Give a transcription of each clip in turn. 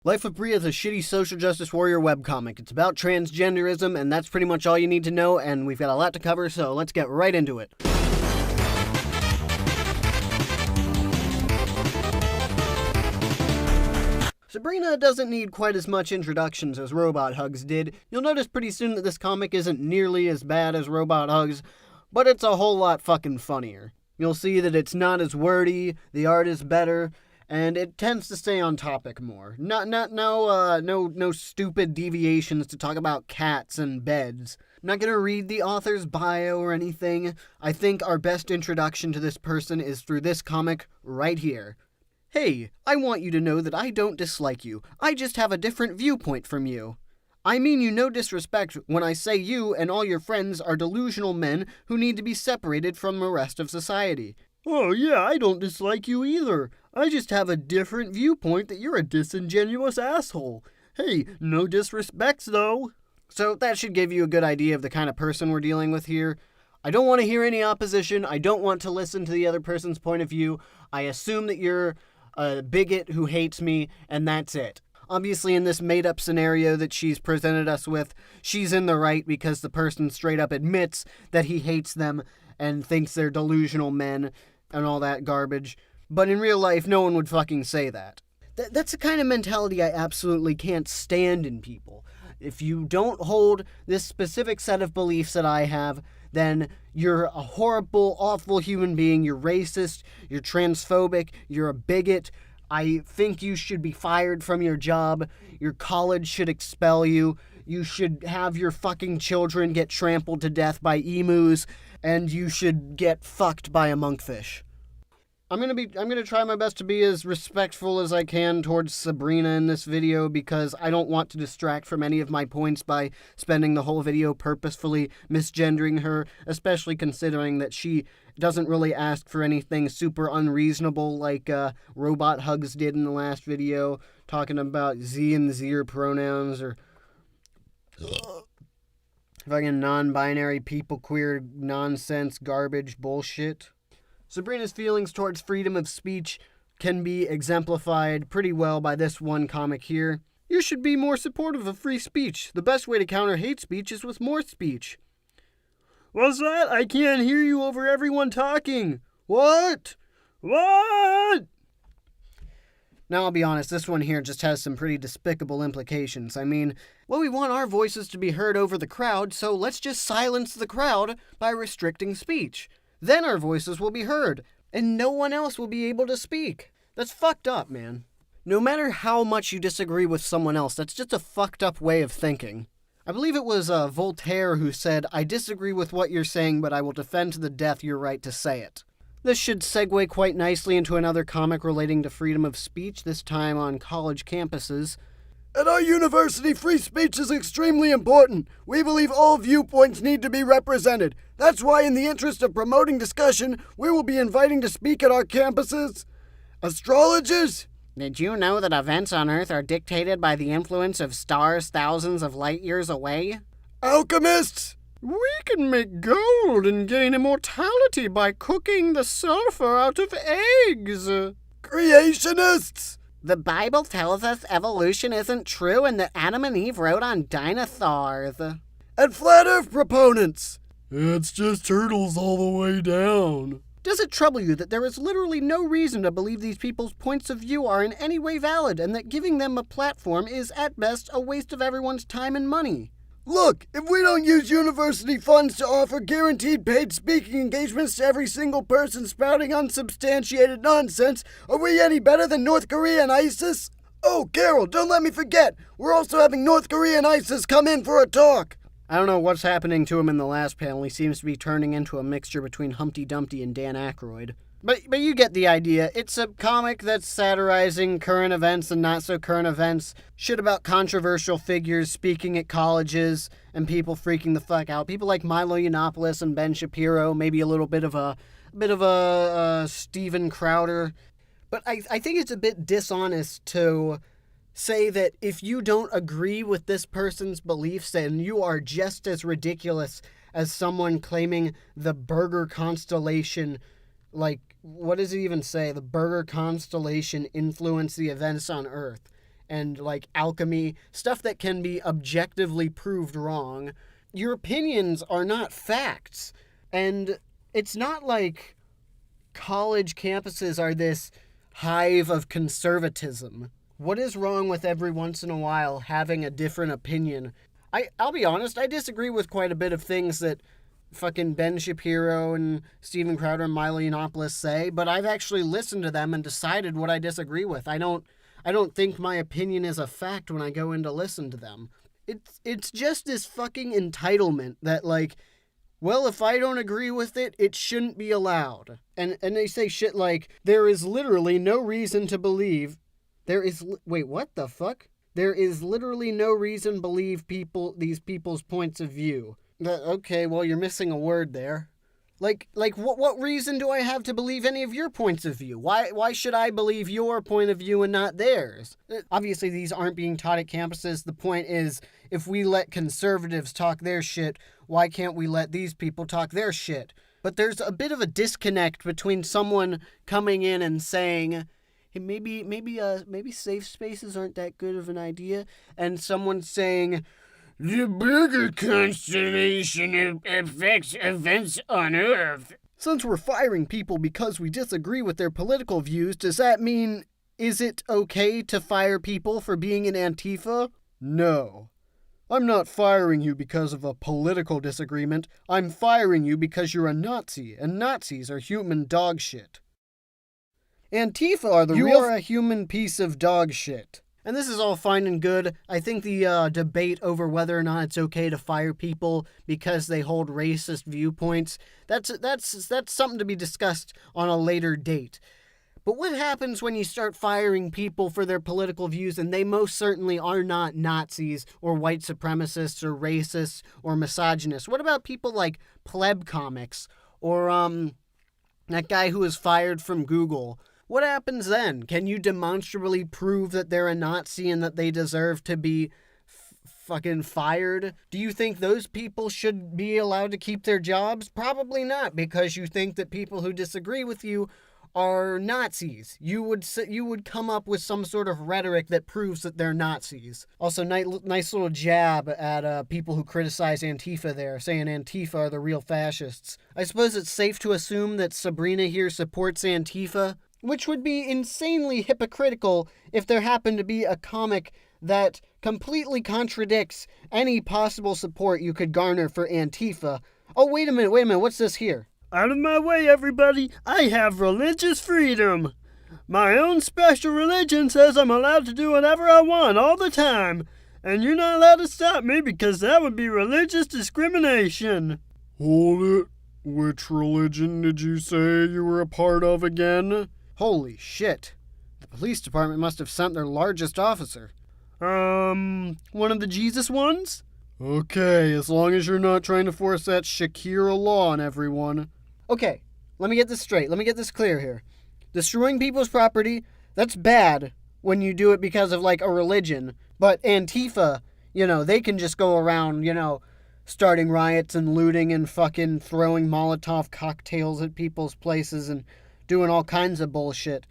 Life of Bria is a shitty social justice warrior webcomic. It's about transgenderism, and that's pretty much all you need to know, and we've got a lot to cover, so let's get right into it. Sabrina doesn't need quite as much introductions as Robot Hugs did. You'll notice pretty soon that this comic isn't nearly as bad as Robot Hugs, but it's a whole lot fucking funnier. You'll see that it's not as wordy, the art is better, and it tends to stay on topic more. No stupid deviations to talk about cats and beds. I'm not gonna read the author's bio or anything. I think our best introduction to this person is through this comic right here. Hey, I want you to know that I don't dislike you. I just have a different viewpoint from you. I mean you no disrespect when I say you and all your friends are delusional men who need to be separated from the rest of society. Oh yeah, I don't dislike you either. I just have a different viewpoint that you're a disingenuous asshole. Hey, no disrespects though. So that should give you a good idea of the kind of person we're dealing with here. I don't want to hear any opposition. I don't want to listen to the other person's point of view. I assume that you're a bigot who hates me, and that's it. Obviously, in this made-up scenario that she's presented us with, she's in the right because the person straight up admits that he hates them and thinks they're delusional men and all that garbage. But in real life, no one would fucking say that. That's the kind of mentality I absolutely can't stand in people. If you don't hold this specific set of beliefs that I have, then you're a horrible, awful human being. You're racist, you're transphobic, you're a bigot. I think you should be fired from your job. Your college should expel you. You should have your fucking children get trampled to death by emus, and you should get fucked by a monkfish. I'm gonna try my best to be as respectful as I can towards Sabrina in this video because I don't want to distract from any of my points by spending the whole video purposefully misgendering her, especially considering that she doesn't really ask for anything super unreasonable like Robot Hugs did in the last video, talking about Z and Zer pronouns or fucking non-binary people queer nonsense garbage bullshit. Sabrina's feelings towards freedom of speech can be exemplified pretty well by this one comic here. You should be more supportive of free speech. The best way to counter hate speech is with more speech. What's that? I can't hear you over everyone talking. What? What? Now, I'll be honest, this one here just has some pretty despicable implications. I mean, well, we want our voices to be heard over the crowd, so let's just silence the crowd by restricting speech. Then our voices will be heard, and no one else will be able to speak. That's fucked up, man. No matter how much you disagree with someone else, that's just a fucked up way of thinking. I believe it was Voltaire who said, "I disagree with what you're saying, but I will defend to the death your right to say it." This should segue quite nicely into another comic relating to freedom of speech, this time on college campuses. At our university, free speech is extremely important. We believe all viewpoints need to be represented. That's why, in the interest of promoting discussion, we will be inviting to speak at our campuses astrologers. Did you know that events on Earth are dictated by the influence of stars thousands of light years away? Alchemists. We can make gold and gain immortality by cooking the sulfur out of eggs. Creationists. The Bible tells us evolution isn't true and that Adam and Eve wrote on dinosaurs. And flat earth proponents. It's just turtles all the way down. Does it trouble you that there is literally no reason to believe these people's points of view are in any way valid and that giving them a platform is at best a waste of everyone's time and money? Look, if we don't use university funds to offer guaranteed paid speaking engagements to every single person spouting unsubstantiated nonsense, are we any better than North Korea and ISIS? Oh, Carol, don't let me forget, we're also having North Korea and ISIS come in for a talk. I don't know what's happening to him in the last panel. He seems to be turning into a mixture between Humpty Dumpty and Dan Aykroyd. But you get the idea. It's a comic that's satirizing current events and not so current events. Shit about controversial figures speaking at colleges and people freaking the fuck out. People like Milo Yiannopoulos and Ben Shapiro. Maybe a little bit of a Steven Crowder. But I think it's a bit dishonest to say that if you don't agree with this person's beliefs, then you are just as ridiculous as someone claiming the Burger Constellation, like, what does it even say? The Burger Constellation influenced the events on Earth. and like alchemy, stuff that can be objectively proved wrong. Your opinions are not facts. And it's not like college campuses are this hive of conservatism. What is wrong with every once in a while having a different opinion? I'll be honest, I disagree with quite a bit of things that fucking Ben Shapiro and Steven Crowder and Milo Yiannopoulos say, but I've actually listened to them and decided what I disagree with. I don't think my opinion is a fact when I go in to listen to them. It's just this fucking entitlement that, like, well, if I don't agree with it, it shouldn't be allowed. And they say shit like, there is literally no reason to believe... Wait, what the fuck? There is literally no reason to believe these people's points of view. Okay, well, you're missing a word there. Like what reason do I have to believe any of your points of view? Why should I believe your point of view and not theirs? Obviously, these aren't being taught at campuses. The point is, if we let conservatives talk their shit, why can't we let these people talk their shit? But there's a bit of a disconnect between someone coming in and saying, hey, maybe safe spaces aren't that good of an idea, and someone saying, the bigger constellation affects events on Earth. Since we're firing people because we disagree with their political views, does that mean, is it okay to fire people for being in Antifa? No. I'm not firing you because of a political disagreement. I'm firing you because you're a Nazi, and Nazis are human dog shit. Antifa are You're a human piece of dog shit. And this is all fine and good. I think the debate over whether or not it's okay to fire people because they hold racist viewpoints, that's something to be discussed on a later date. But what happens when you start firing people for their political views and they most certainly are not Nazis or white supremacists or racists or misogynists? What about people like WEBCOMIC or that guy who was fired from Google? What happens then? Can you demonstrably prove that they're a Nazi and that they deserve to be fucking fired? Do you think those people should be allowed to keep their jobs? Probably not, because you think that people who disagree with you are Nazis. You would come up with some sort of rhetoric that proves that they're Nazis. Also, nice little jab at people who criticize Antifa there, saying Antifa are the real fascists. I suppose it's safe to assume that Sabrina here supports Antifa, which would be insanely hypocritical if there happened to be a comic that completely contradicts any possible support you could garner for Antifa. Oh, wait a minute, what's this here? Out of my way, everybody, I have religious freedom. My own special religion says I'm allowed to do whatever I want all the time, and you're not allowed to stop me because that would be religious discrimination. Hold it. Which religion did you say you were a part of again? Holy shit. The police department must have sent their largest officer. One of the Jesus ones? Okay, as long as you're not trying to force that Shakira law on everyone. Okay, let me get this straight. Let me get this clear here. Destroying people's property, that's bad when you do it because of, like, a religion. But Antifa, they can just go around, starting riots and looting and fucking throwing Molotov cocktails at people's places and doing all kinds of bullshit.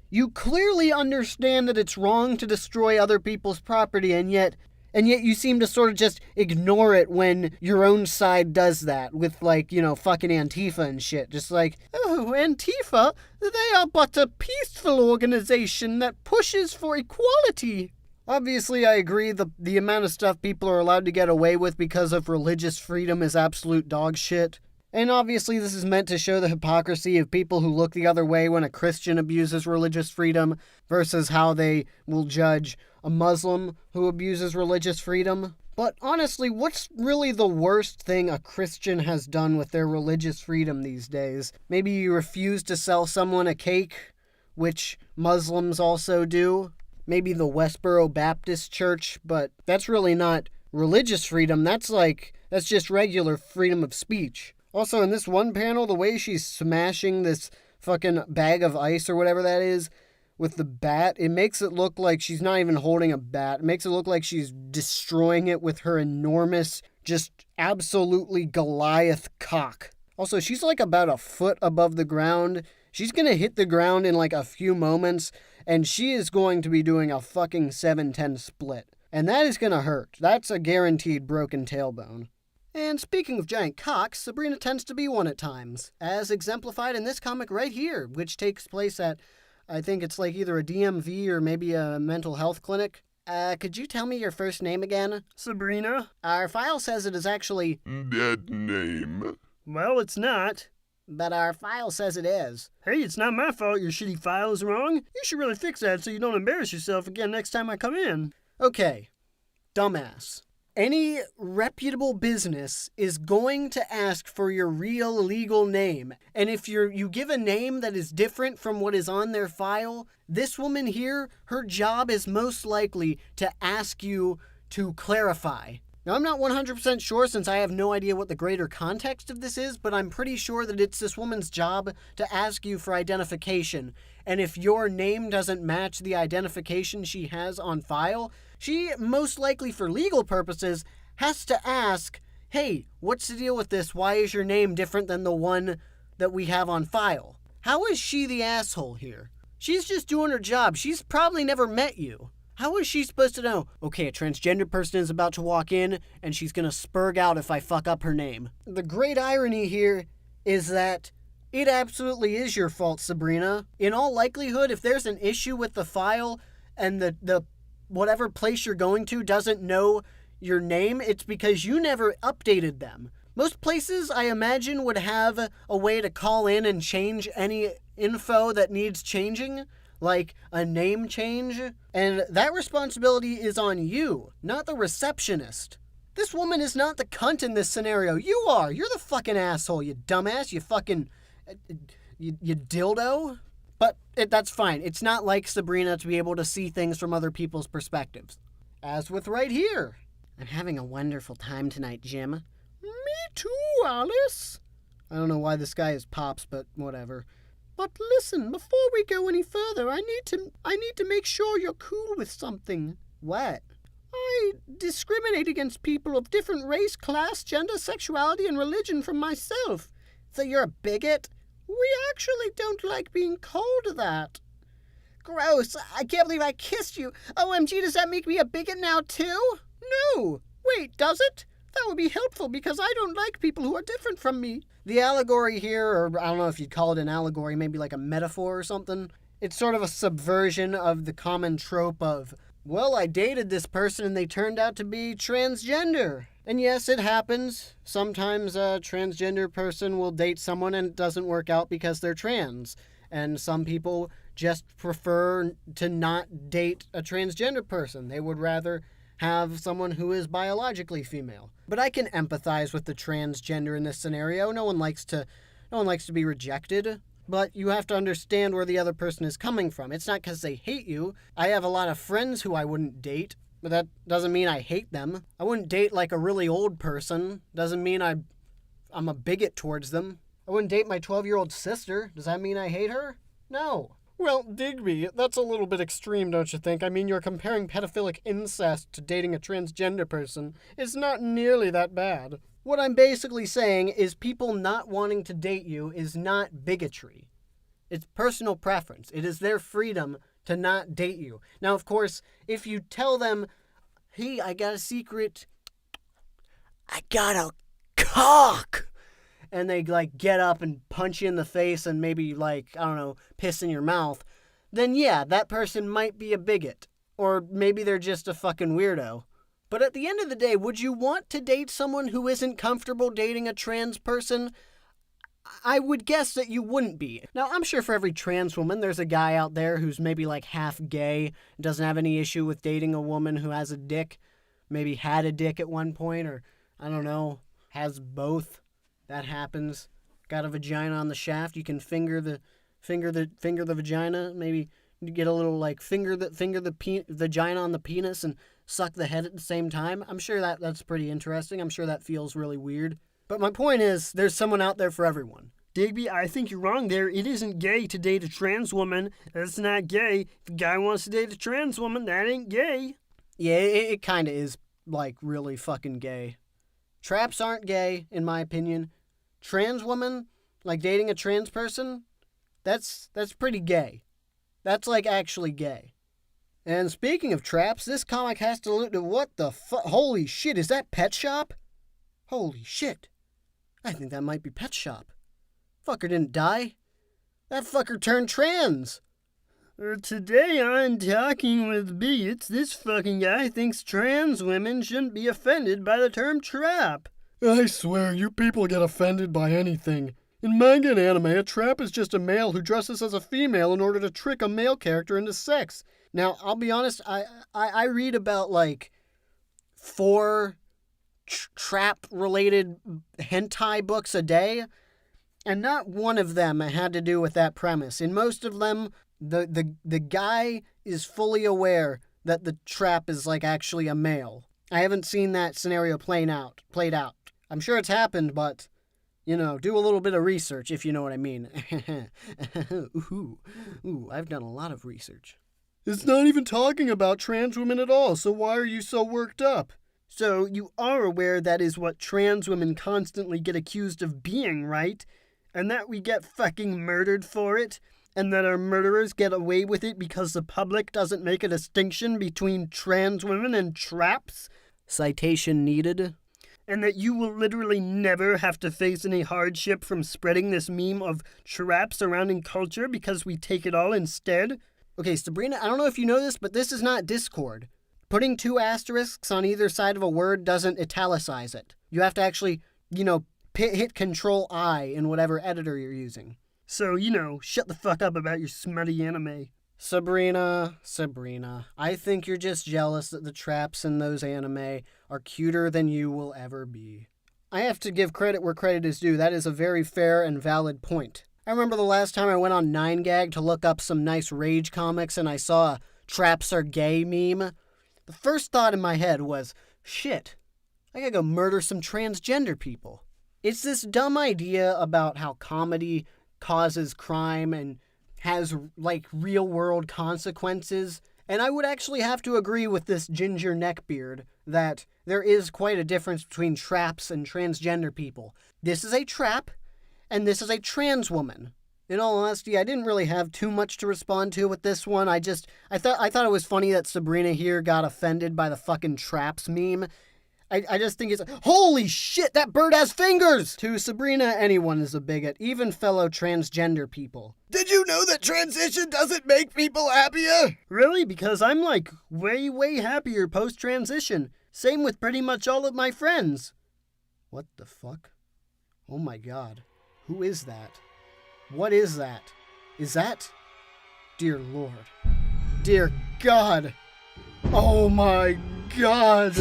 You clearly understand that it's wrong to destroy other people's property, and yet you seem to sort of just ignore it when your own side does that with, fucking Antifa and shit. Just like, oh, Antifa, they are but a peaceful organization that pushes for equality. Obviously, I agree the amount of stuff people are allowed to get away with because of religious freedom is absolute dog shit. And obviously this is meant to show the hypocrisy of people who look the other way when a Christian abuses religious freedom versus how they will judge a Muslim who abuses religious freedom. But honestly, what's really the worst thing a Christian has done with their religious freedom these days? Maybe you refuse to sell someone a cake, which Muslims also do. Maybe the Westboro Baptist Church, but that's really not religious freedom. That's just regular freedom of speech. Also, in this one panel, the way she's smashing this fucking bag of ice or whatever that is with the bat, it makes it look like she's not even holding a bat. It makes it look like she's destroying it with her enormous, just absolutely Goliath cock. Also, she's like about a foot above the ground. She's gonna hit the ground in like a few moments, and she is going to be doing a fucking 7-10 split. And that is going to hurt. That's a guaranteed broken tailbone. And speaking of giant cocks, Sabrina tends to be one at times, as exemplified in this comic right here, which takes place at, I think it's like either a DMV or maybe a mental health clinic. Could you tell me your first name again? Sabrina? Our file says it is actually... That name. Well, it's not. But our file says it is. Hey, it's not my fault your shitty file is wrong. You should really fix that so you don't embarrass yourself again next time I come in. Okay, dumbass. Any reputable business is going to ask for your real legal name. And if you give a name that is different from what is on their file, this woman here, her job is most likely to ask you to clarify. Now, I'm not 100% sure since I have no idea what the greater context of this is, but I'm pretty sure that it's this woman's job to ask you for identification. And if your name doesn't match the identification she has on file, she, most likely for legal purposes, has to ask, hey, what's the deal with this? Why is your name different than the one that we have on file? How is she the asshole here? She's just doing her job. She's probably never met you. How is she supposed to know, okay, a transgender person is about to walk in and she's going to spurg out if I fuck up her name? The great irony here is that it absolutely is your fault, Sabrina. In all likelihood, if there's an issue with the file and the whatever place you're going to doesn't know your name, it's because you never updated them. Most places, I imagine, would have a way to call in and change any info that needs changing, like a name change, and that responsibility is on you, not the receptionist. This woman is not the cunt in this scenario. You are. You're the fucking asshole, you dumbass, you fucking... you dildo. But that's fine. It's not like Sabrina to be able to see things from other people's perspectives. As with right here. I'm having a wonderful time tonight, Jim. Me too, Alice. I don't know why this guy is Pops, but whatever. But listen, before we go any further, I need to make sure you're cool with something. What? I discriminate against people of different race, class, gender, sexuality, and religion from myself. So you're a bigot? We actually don't like being called that. Gross. I can't believe I kissed you. OMG, does that make me a bigot now, too? No. Wait, does it? That would be helpful because I don't like people who are different from me. The allegory here, or I don't know if you'd call it an allegory, maybe like a metaphor or something. It's sort of a subversion of the common trope of, well, I dated this person and they turned out to be transgender. And yes, it happens. Sometimes a transgender person will date someone and it doesn't work out because they're trans. And some people just prefer to not date a transgender person. They would rather have someone who is biologically female. But I can empathize with the transgender in this scenario. No one likes to be rejected. But you have to understand where the other person is coming from. It's not because they hate you. I have a lot of friends who I wouldn't date, but that doesn't mean I hate them. I wouldn't date like a really old person. Doesn't mean I'm a bigot towards them. I wouldn't date my 12-year-old sister. Does that mean I hate her? No. Well, Digby, that's a little bit extreme, don't you think? I mean, you're comparing pedophilic incest to dating a transgender person. It's not nearly that bad. What I'm basically saying is people not wanting to date you is not bigotry. It's personal preference. It is their freedom to not date you. Now, of course, if you tell them, hey, I got a secret, I got a cock, and they, get up and punch you in the face and maybe, piss in your mouth, then yeah, that person might be a bigot. Or maybe they're just a fucking weirdo. But at the end of the day, would you want to date someone who isn't comfortable dating a trans person? I would guess that you wouldn't be. Now, I'm sure for every trans woman, there's a guy out there who's maybe half gay, doesn't have any issue with dating a woman who has a dick, maybe had a dick at one point, or, I don't know, has both. That happens. Got a vagina on the shaft, you can finger the vagina, maybe you get a little, finger the vagina on the penis and suck the head at the same time. I'm sure that's pretty interesting. I'm sure that feels really weird. But my point is, there's someone out there for everyone. Digby, I think you're wrong there. It isn't gay to date a trans woman. That's not gay. If a guy wants to date a trans woman, that ain't gay. Yeah, it kind of is, really fucking gay. Traps aren't gay, in my opinion. Trans woman, dating a trans person, that's pretty gay. That's like actually gay. And speaking of traps, this comic has to look to what the fuck? Holy shit, is that Pet Shop? Holy shit. I think that might be Pet Shop. Fucker didn't die. That fucker turned trans. Today on Talking with Bigots, this fucking guy thinks trans women shouldn't be offended by the term trap. I swear, you people get offended by anything. In manga and anime, a trap is just a male who dresses as a female in order to trick a male character into sex. Now, I'll be honest, I read about, like, 4 trap-related hentai books a day, and not one of them had to do with that premise. In most of them, the guy is fully aware that the trap is, like, actually a male. I haven't seen that scenario played out. I'm sure it's happened, but, you know, do a little bit of research, if you know what I mean. Ooh, I've done a lot of research. It's not even talking about trans women at all, so why are you so worked up? So you are aware that is what trans women constantly get accused of being, right? And that we get fucking murdered for it? And that our murderers get away with it because the public doesn't make a distinction between trans women and traps? Citation needed. And that you will literally never have to face any hardship from spreading this meme of traps surrounding culture because we take it all instead? Okay, Sabrina, I don't know if you know this, but this is not Discord. Putting 2 asterisks on either side of a word doesn't italicize it. You have to actually, hit Control-I in whatever editor you're using. So, shut the fuck up about your smutty anime. Sabrina, I think you're just jealous that the traps in those anime are cuter than you will ever be. I have to give credit where credit is due. That is a very fair and valid point. I remember the last time I went on 9gag to look up some nice rage comics and I saw a traps are gay meme. The first thought in my head was, shit, I gotta go murder some transgender people. It's this dumb idea about how comedy causes crime and has, like, real-world consequences. And I would actually have to agree with this ginger neckbeard that there is quite a difference between traps and transgender people. This is a trap, and this is a trans woman. In all honesty, I didn't really have too much to respond to with this one. I thought it was funny that Sabrina here got offended by the fucking traps meme. I just think it's, holy shit, that bird has fingers! To Sabrina, anyone is a bigot, even fellow transgender people. Did you know that transition doesn't make people happier? Really? Because I'm, like, way, way happier post-transition. Same with pretty much all of my friends. What the fuck? Oh my god. Who is that? What is that? Is that? Dear Lord. Dear God. Oh my God.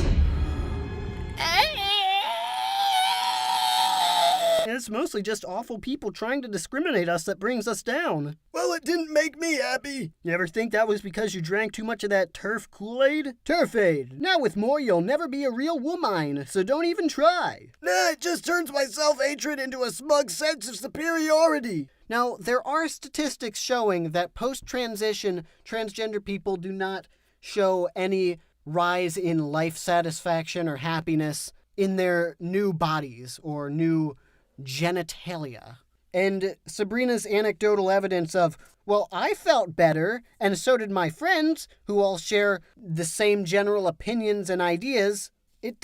It's mostly just awful people trying to discriminate us that brings us down. Well, it didn't make me happy. You ever think that was because you drank too much of that turf Kool-Aid? Turf-aid. Now with more, you'll never be a real woman, so don't even try. Nah, it just turns my self-hatred into a smug sense of superiority. Now, there are statistics showing that post-transition, transgender people do not show any rise in life satisfaction or happiness in their new bodies or new genitalia. And Sabrina's anecdotal evidence of, well, I felt better, and so did my friends, who all share the same general opinions and ideas, it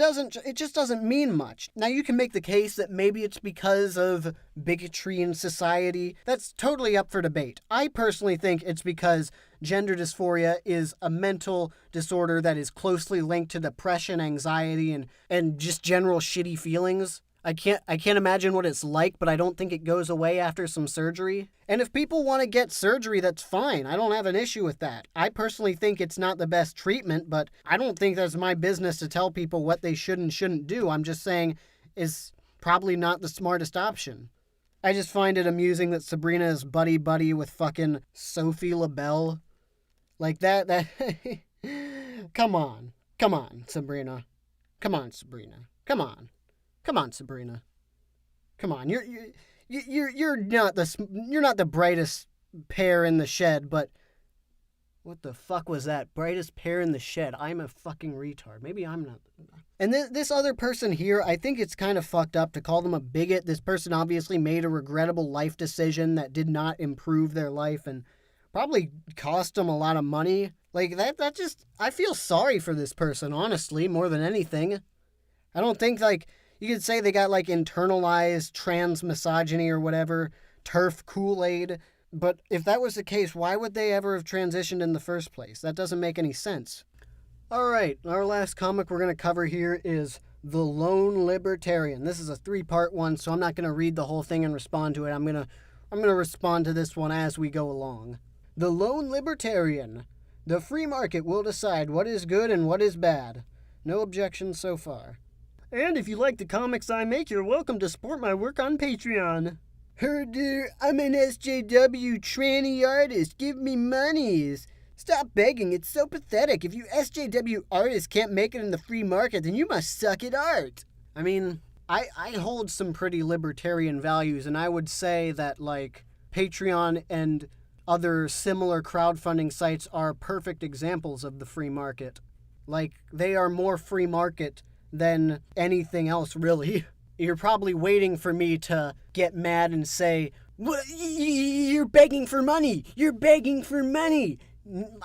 just doesn't mean much. Now, you can make the case that maybe it's because of bigotry in society. That's totally up for debate. I personally think it's because gender dysphoria is a mental disorder that is closely linked to depression, anxiety, and just general shitty feelings. I can't imagine what it's like, but I don't think it goes away after some surgery. And if people want to get surgery, that's fine. I don't have an issue with that. I personally think it's not the best treatment, but I don't think that's my business to tell people what they should and shouldn't do. I'm just saying it's probably not the smartest option. I just find it amusing that Sabrina is buddy-buddy with fucking Sophie LaBelle. Like that Come on, Sabrina. Come on, Sabrina. Come on, Sabrina. Come on, you're not the brightest pear in the shed, but what the fuck was that? Brightest pear in the shed. I'm a fucking retard. Maybe I'm not. And this other person here, I think it's kind of fucked up to call them a bigot. This person obviously made a regrettable life decision that did not improve their life, and Probably cost them a lot of money. Like, that just, I feel sorry for this person, honestly, more than anything. I don't think, like, you could say they got, like, internalized trans misogyny or whatever, turf Kool-Aid. But if that was the case, why would they ever have transitioned in the first place? That doesn't make any sense. All right, our last comic we're going to cover here is The Lone Libertarian. This is a 3-part one, so I'm not going to read the whole thing and respond to it. I'm going to respond to this one as we go along. The Lone Libertarian. The free market will decide what is good and what is bad. No objections so far. And if you like the comics I make, you're welcome to support my work on Patreon. Herder, I'm an SJW tranny artist. Give me monies. Stop begging. It's so pathetic. If you SJW artists can't make it in the free market, then you must suck at art. I mean, I hold some pretty libertarian values, and I would say that, like, Patreon and other similar crowdfunding sites are perfect examples of the free market. Like, they are more free market than anything else, really. You're probably waiting for me to get mad and say, you're begging for money! You're begging for money!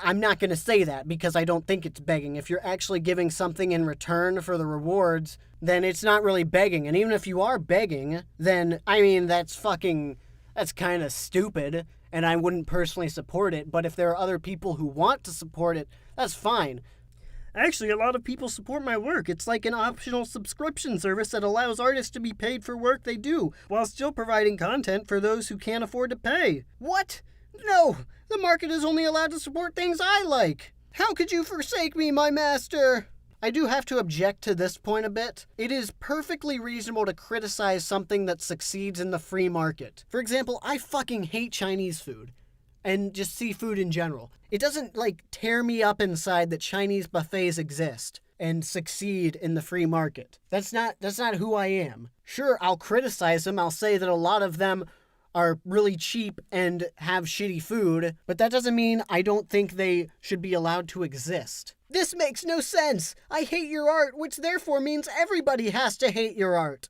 I'm not going to say that because I don't think it's begging. If you're actually giving something in return for the rewards, then it's not really begging. And even if you are begging, then, I mean, that's kind of stupid, and I wouldn't personally support it. But if there are other people who want to support it, that's fine. Actually, a lot of people support my work. It's like an optional subscription service that allows artists to be paid for work they do, while still providing content for those who can't afford to pay. What? No! The market is only allowed to support things I like! How could you forsake me, my master? I do have to object to this point a bit. It is perfectly reasonable to criticize something that succeeds in the free market. For example, I fucking hate Chinese food. And just seafood in general. It doesn't, like, tear me up inside that Chinese buffets exist and succeed in the free market. That's not who I am. Sure, I'll criticize them. I'll say that a lot of them are really cheap and have shitty food, but that doesn't mean I don't think they should be allowed to exist. This makes no sense. I hate your art, which therefore means everybody has to hate your art.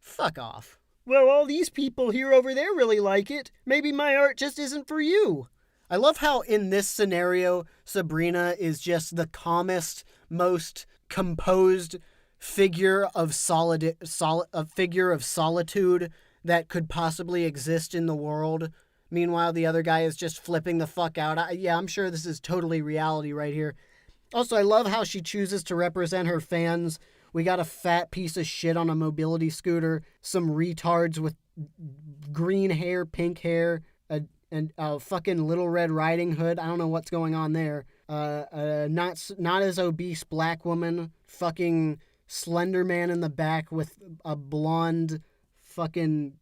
Fuck off. Well, all these people here over there really like it. Maybe my art just isn't for you. I love how in this scenario, Sabrina is just the calmest, most composed figure of solitude that could possibly exist in the world. Meanwhile, the other guy is just flipping the fuck out. I'm sure this is totally reality right here. Also, I love how she chooses to represent her fans. We got a fat piece of shit on a mobility scooter, some retards with green hair, pink hair, and a fucking Little Red Riding Hood. I don't know what's going on there. Not as obese black woman, fucking Slender Man in the back with a blonde fucking,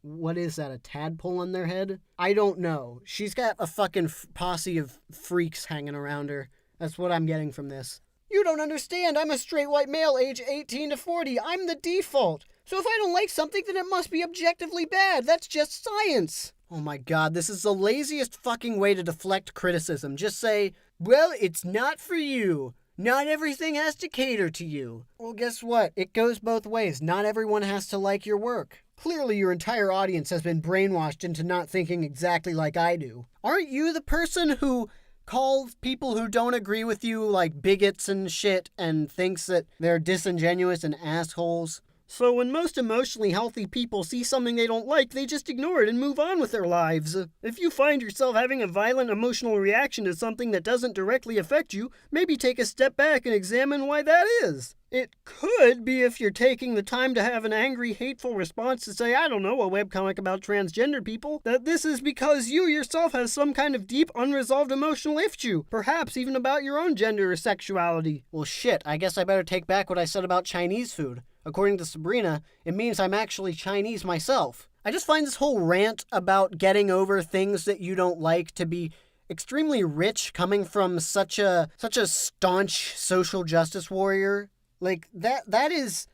what is that, a tadpole on their head? I don't know. She's got a fucking posse of freaks hanging around her. That's what I'm getting from this. You don't understand. I'm a straight white male, age 18 to 40. I'm the default. So if I don't like something, then it must be objectively bad. That's just science. Oh my god, this is the laziest fucking way to deflect criticism. Just say, well, it's not for you. Not everything has to cater to you. Well, guess what? It goes both ways. Not everyone has to like your work. Clearly, your entire audience has been brainwashed into not thinking exactly like I do. Aren't you the person who calls people who don't agree with you like bigots and shit and thinks that they're disingenuous and assholes? So when most emotionally healthy people see something they don't like, they just ignore it and move on with their lives. If you find yourself having a violent emotional reaction to something that doesn't directly affect you, maybe take a step back and examine why that is. It could be if you're taking the time to have an angry, hateful response to say, I don't know, a webcomic about transgender people, that this is because you yourself has some kind of deep, unresolved emotional issue, perhaps even about your own gender or sexuality. Well shit, I guess I better take back what I said about Chinese food. According to Sabrina, it means I'm actually Chinese myself. I just find this whole rant about getting over things that you don't like to be extremely rich coming from such a staunch social justice warrior. Like, that is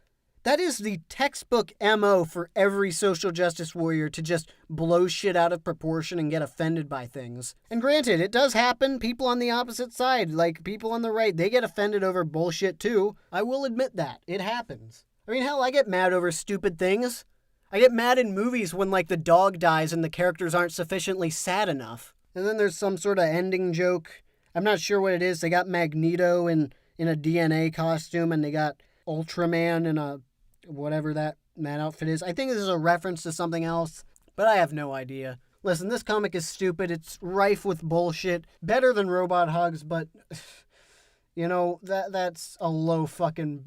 the textbook MO for every social justice warrior, to just blow shit out of proportion and get offended by things. And granted, it does happen. People on the opposite side, like people on the right, they get offended over bullshit too. I will admit that. It happens. I mean, hell, I get mad over stupid things. I get mad in movies when, like, the dog dies and the characters aren't sufficiently sad enough. And then there's some sort of ending joke. I'm not sure what it is. They got Magneto in a DNA costume, and they got Ultraman in a whatever that outfit is. I think this is a reference to something else, but I have no idea. Listen, this comic is stupid. It's rife with bullshit. Better than Robot Hugs, but you know, that's a low fucking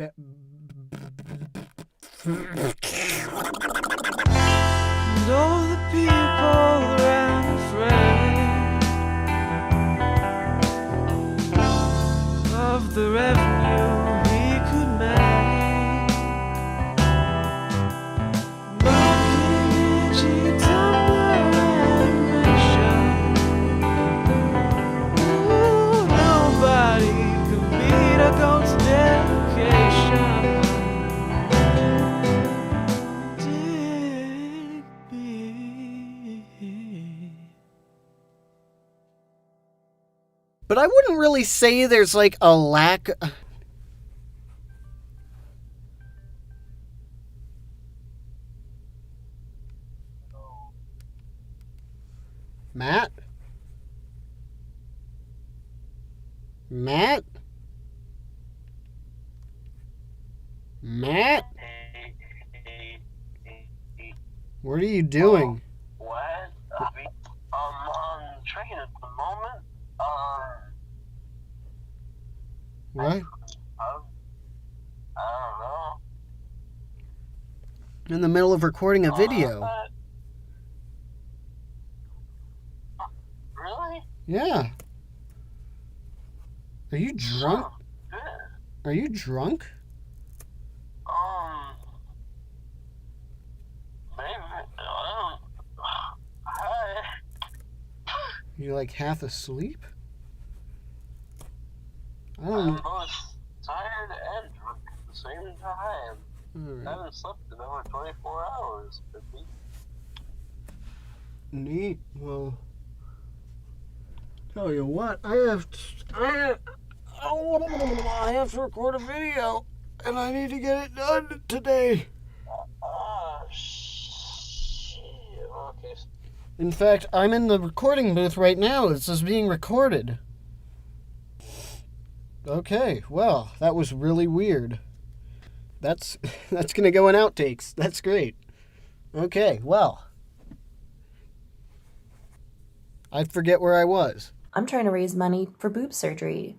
And all the people ran afraid of the revenue he could make. Marketing, Tumblr, animation. Ooh, nobody could beat a goat's dedication. But I wouldn't really say there's like a lack. Matt? Matt? Matt? What are you doing? What? I'm on the train at the moment. What? I don't know. In the middle of recording a video. Really? Yeah. Are you drunk? Good. Are you drunk? Maybe. I don't. Hi. You're like half asleep? I don't I'm know. both tired and drunk at the same time. I Alright. haven't slept in over 24 hours. Could be. Neat. Well, tell you what, I have to record a video, and I need to get it done today. Shit. Okay. In fact, I'm in the recording booth right now. This is being recorded. Okay, well, that was really weird. That's gonna go in outtakes. That's great. Okay, well, I forget where I was. I'm trying to raise money for boob surgery.